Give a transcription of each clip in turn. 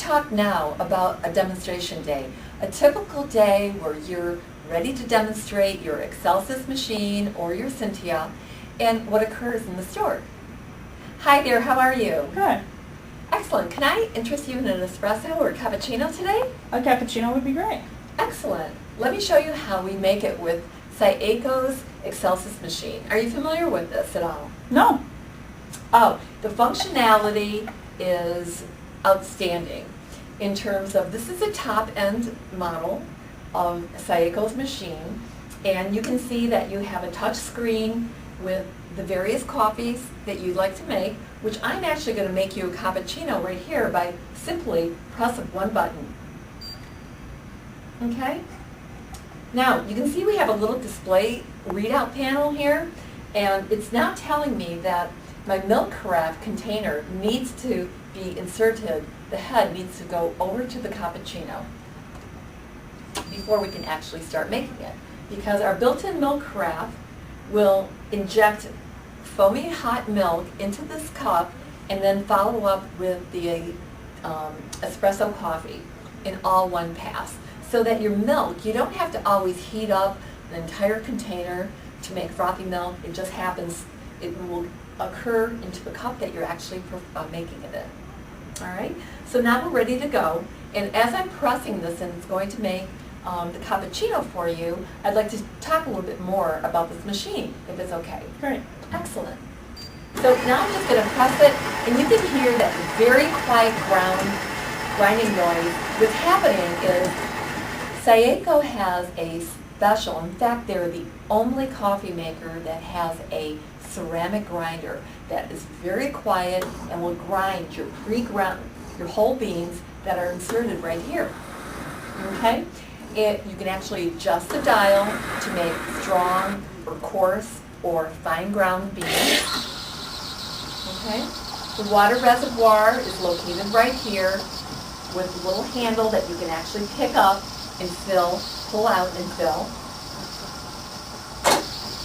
talk now about a demonstration day. A typical day where you're ready to demonstrate your Excelsis machine or your Cynthia and what occurs in the store. Hi there, how are you? Good. Excellent. Can I interest you in an espresso or cappuccino today? A cappuccino would be great. Excellent. Let me show you how we make it with Saeco's Excelsis machine. Are you familiar with this at all? No. Oh, the functionality is outstanding in terms of, this is a top-end model of Saeco's machine, and you can see that you have a touch screen with the various coffees that you'd like to make, which I'm actually going to make you a cappuccino right here by simply pressing one button. Okay? Now, you can see we have a little display readout panel here, and it's now telling me that my milk carafe container needs to be inserted, the head needs to go over to the cappuccino before we can actually start making it. Because our built-in milk carafe will inject foamy hot milk into this cup and then follow up with the espresso coffee in all one pass. So that your milk, you don't have to always heat up an entire container to make frothy milk. It just happens, it will occur into the cup that you're actually making it in. All right, so now we're ready to go. And as I'm pressing this and it's going to make the cappuccino for you, I'd like to talk a little bit more about this machine, if it's okay. Great. Excellent. So now I'm just going to press it, and you can hear that very quiet grinding noise. What's happening is Saeco has a special, in fact they're the only coffee maker that has a ceramic grinder that is very quiet and will grind your pre-ground, your whole beans that are inserted right here. Okay? You can actually adjust the dial to make strong or coarse or fine ground beans. Okay? The water reservoir is located right here with a little handle that you can actually pick up and fill, pull out and fill.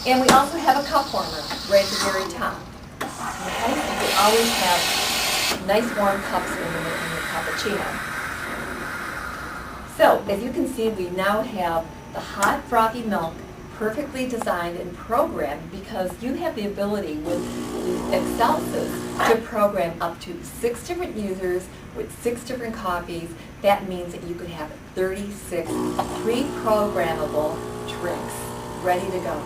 And we also have a cup warmer right at the very top. Okay? You can always have nice warm cups when you're making your cappuccino. So, as you can see, we now have the hot frothy milk perfectly designed and programmed, because you have the ability with the Excelsis to program up to 6 different users with 6 different coffees. That means that you could have 36 pre-programmable drinks ready to go.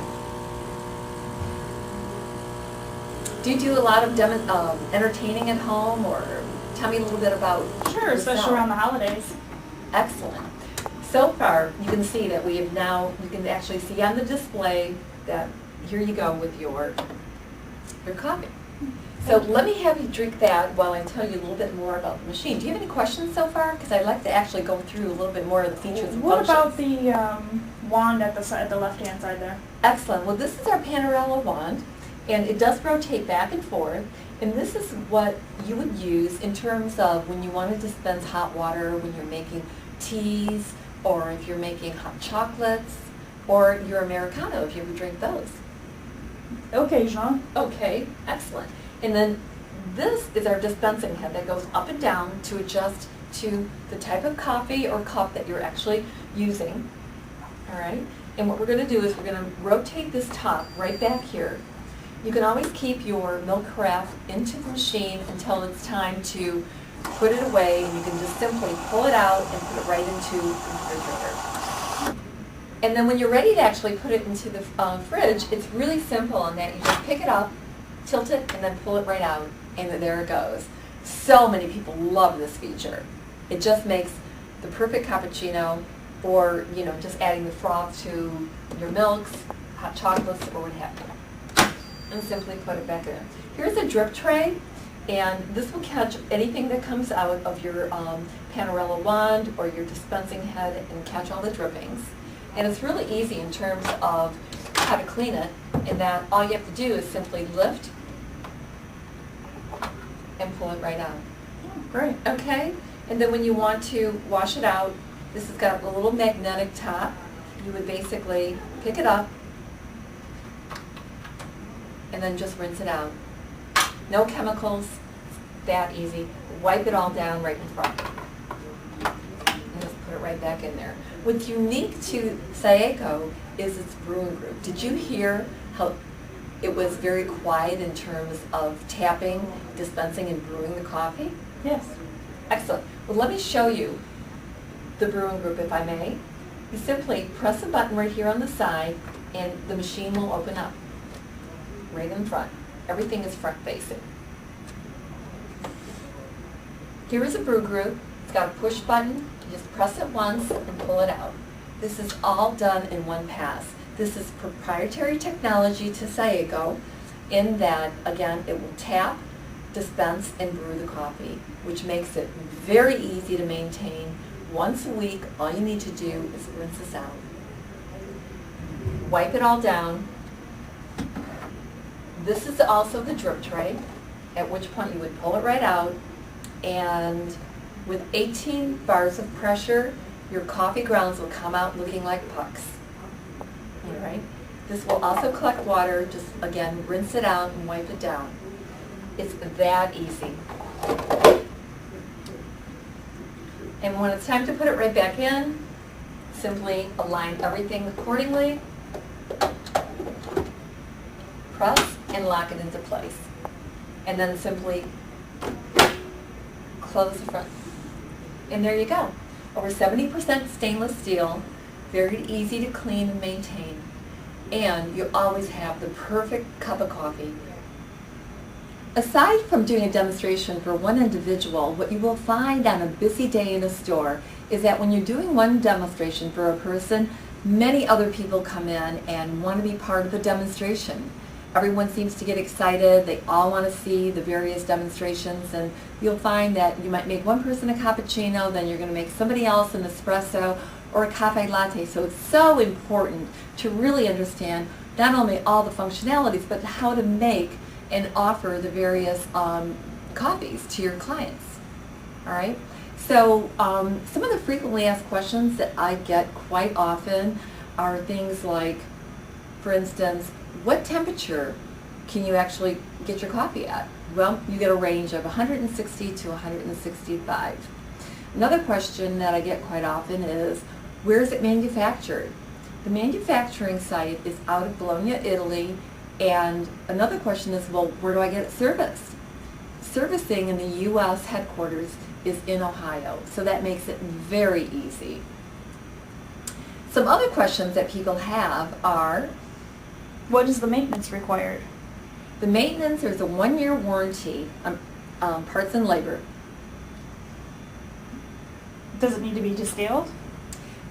Do you do a lot of entertaining at home, or tell me a little bit about Sure, especially around the holidays. Excellent. So far, you can see that we have now, you can actually see on the display that here you go with your coffee. So let me have you drink that while I tell you a little bit more about the machine. Do you have any questions so far? Because I'd like to actually go through a little bit more of the features and What functions. about the wand at the left-hand side there? Excellent. Well, this is our Panorama wand, and it does rotate back and forth. And this is what you would use in terms of when you want to dispense hot water, when you're making teas, or if you're making hot chocolates, or your Americano, if you ever drink those. Occasional. Okay, excellent. And then this is our dispensing head that goes up and down to adjust to the type of coffee or cup that you're actually using. All right? And what we're going to do is we're going to rotate this top right back here. You can always keep your milk carafe into the machine until it's time to put it away, and you can just simply pull it out and put it right into the refrigerator. And then when you're ready to actually put it into the fridge, it's really simple in that you just pick it up, tilt it, and then pull it right out, and there it goes. So many people love this feature. It just makes the perfect cappuccino, or just adding the froth to your milks, hot chocolates, or what have you. And simply put it back in. Here's a drip tray, and this will catch anything that comes out of your Panorama wand or your dispensing head and catch all the drippings. And it's really easy in terms of how to clean it, in that all you have to do is simply lift and pull it right out. Oh, great. Okay? And then when you want to wash it out, this has got a little magnetic top. You would basically pick it up and then just rinse it out. No chemicals, that easy. Wipe it all down right in front. right back in there. What's unique to Saeco is its brewing group. Did you hear how it was very quiet in terms of tapping, dispensing, and brewing the coffee? Yes. Excellent. Well, let me show you the brewing group, if I may. You simply press a button right here on the side, and the machine will open up right in front. Everything is front facing. Here is a brew group. It's got a push button. You just press it once and pull it out. This is all done in one pass. This is proprietary technology to Saeco in that, again, it will tap, dispense, and brew the coffee, which makes it very easy to maintain. Once a week, all you need to do is rinse this out. Wipe it all down. This is also the drip tray, at which point you would pull it right out, and with 18 bars of pressure, your coffee grounds will come out looking like pucks. All right. This will also collect water. Just, again, rinse it out and wipe it down. It's that easy. And when it's time to put it right back in, simply align everything accordingly, press, and lock it into place. And then simply close the front. And there you go. Over 70% stainless steel, very easy to clean and maintain. And you always have the perfect cup of coffee. Aside from doing a demonstration for one individual, what you will find on a busy day in a store is that when you're doing one demonstration for a person, many other people come in and want to be part of the demonstration. Everyone seems to get excited. They all want to see the various demonstrations, and you'll find that you might make one person a cappuccino, then you're going to make somebody else an espresso or a cafe latte. So it's so important to really understand not only all the functionalities, but how to make and offer the various coffees to your clients. All right. So some of the frequently asked questions that I get quite often are things like, for instance, what temperature can you actually get your coffee at? Well, you get a range of 160 to 165. Another question that I get quite often is, where is it manufactured? The manufacturing site is out of Bologna, Italy, and another question is, well, where do I get it serviced? Servicing in the U.S. headquarters is in Ohio, so that makes it very easy. Some other questions that people have are, what is the maintenance required? the maintenance, there's a 1-year warranty on parts and labor. Does it need to be descaled?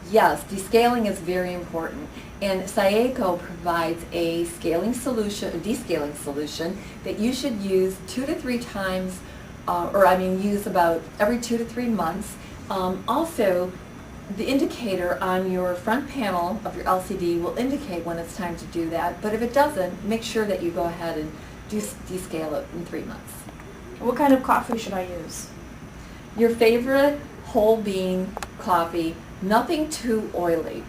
Yes, descaling is very important, and Saeco provides a scaling solution, a descaling solution that you should use 2 to 3 times, use about every 2 to 3 months. Also, the indicator on your front panel of your LCD will indicate when it's time to do that, but if it doesn't, make sure that you go ahead and descale it in 3 months. What kind of coffee should I use? Your favorite whole bean coffee, nothing too oily.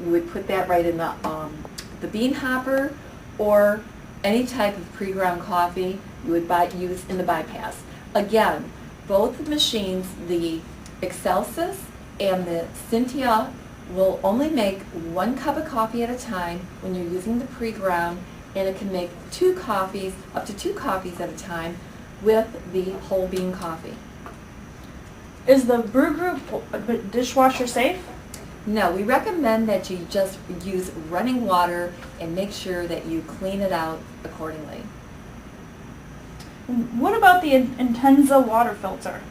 You would put that right in the bean hopper, or any type of pre-ground coffee you would use in the bypass. Again, both machines, the Excelsis and the Cynthia, will only make 1 cup of coffee at a time when you're using the pre-ground, and it can make 2 coffees, up to 2 coffees at a time with the whole bean coffee. Is the brew group dishwasher safe? No, we recommend that you just use running water and make sure that you clean it out accordingly. What about the Intenza water filter?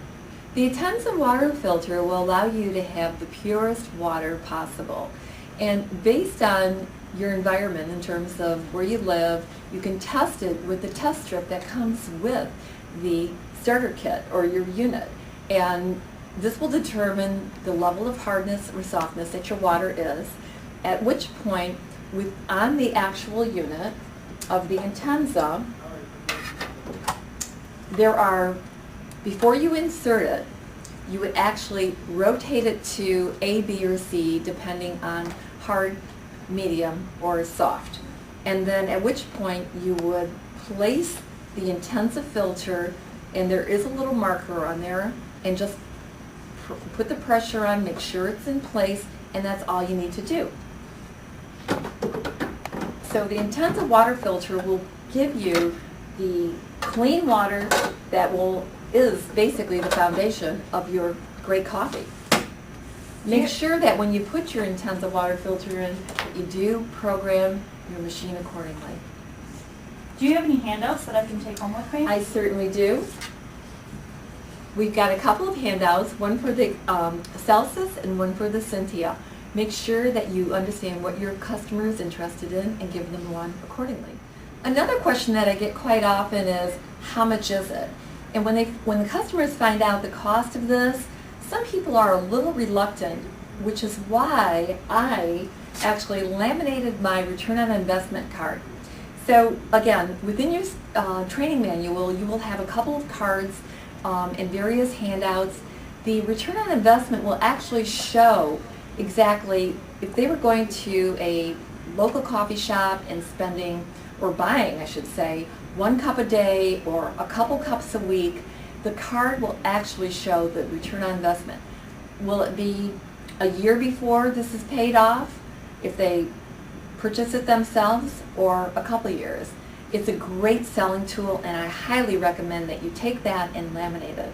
The Intenza water filter will allow you to have the purest water possible. And based on your environment in terms of where you live, you can test it with the test strip that comes with the starter kit or your unit. And this will determine the level of hardness or softness that your water is, at which point, on the actual unit of the Intenza, before you insert it, you would actually rotate it to A, B, or C, depending on hard, medium, or soft. And then at which point you would place the Intenza filter, and there is a little marker on there, and just put the pressure on, make sure it's in place, and that's all you need to do. So the intensive water filter will give you the clean water that is basically the foundation of your great coffee. Make sure that when you put your intensive water filter in, you do program your machine accordingly. Do you have any handouts that I can take home with me? I certainly do. We've got a couple of handouts, one for the Celsius and one for the Cynthia. Make sure that you understand what your customer is interested in and give them one accordingly. Another question that I get quite often is, how much is it? And when the customers find out the cost of this, some people are a little reluctant, which is why I actually laminated my return on investment card. So again, within your training manual, you will have a couple of cards and various handouts. The return on investment will actually show exactly if they were going to a local coffee shop and spending, or buying, I should say, 1 cup a day or a couple cups a week, the card will actually show the return on investment. Will it be a year before this is paid off if they purchase it themselves, or a couple years? It's a great selling tool, and I highly recommend that you take that and laminate it.